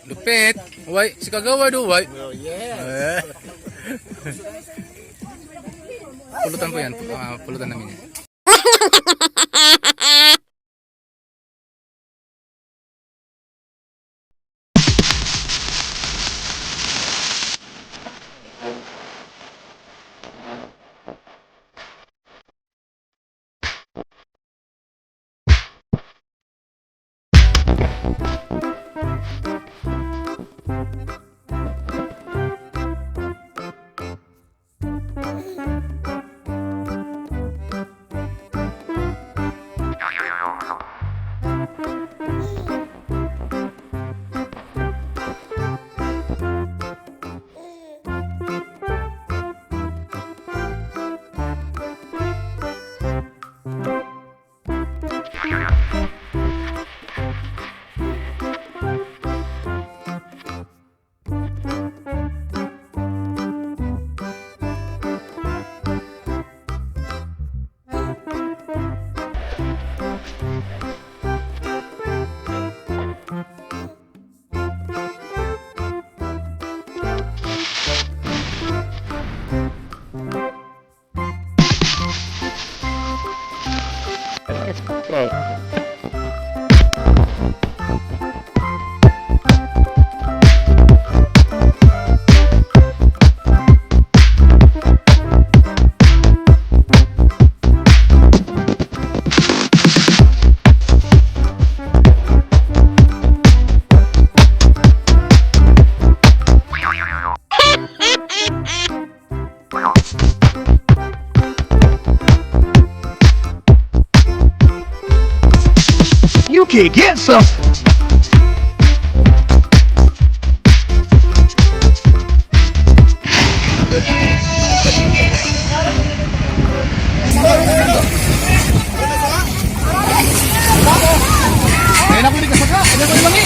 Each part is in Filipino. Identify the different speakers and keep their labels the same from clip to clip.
Speaker 1: Lupit. Uy, si kagawa do, uy.
Speaker 2: Oh, yes.
Speaker 1: Pulutan ko yan. Pulutan namin yan.
Speaker 3: You can get some.
Speaker 2: Ayun ako, hindi ka saka. Ayun ako, imangi.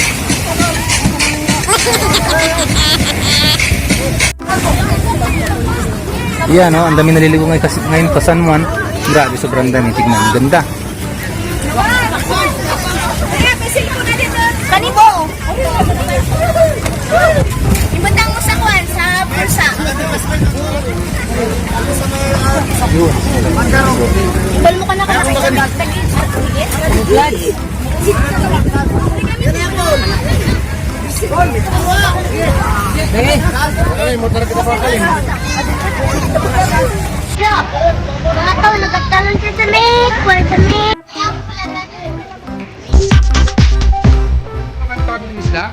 Speaker 1: Yan, no? Ang dami naliligo ngayon pa San Juan. Grabe, sobrang dami. Tignan, ang ganda.
Speaker 4: Kanibo! Ibutang mo sa kwan, sa pulsa. Ibal mo ka na kasi sa bagtag.
Speaker 2: Ay, motor kita pa kayo.
Speaker 4: Mga tao, nagagtalon sa damit. Wala damit.
Speaker 1: Tawag ng isla?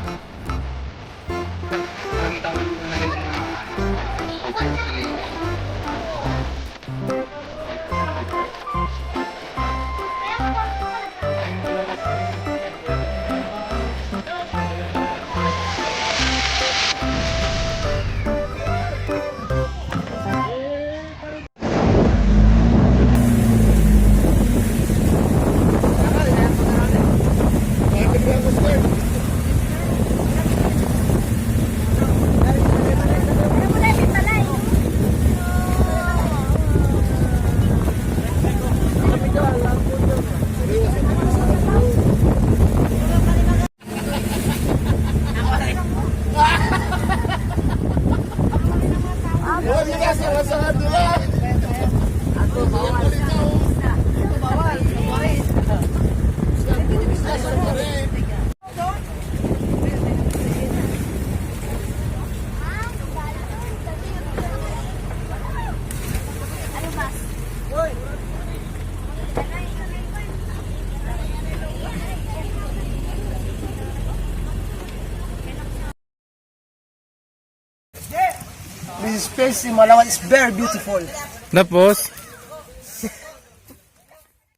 Speaker 2: This space in Malawan is very beautiful.
Speaker 1: Tapos,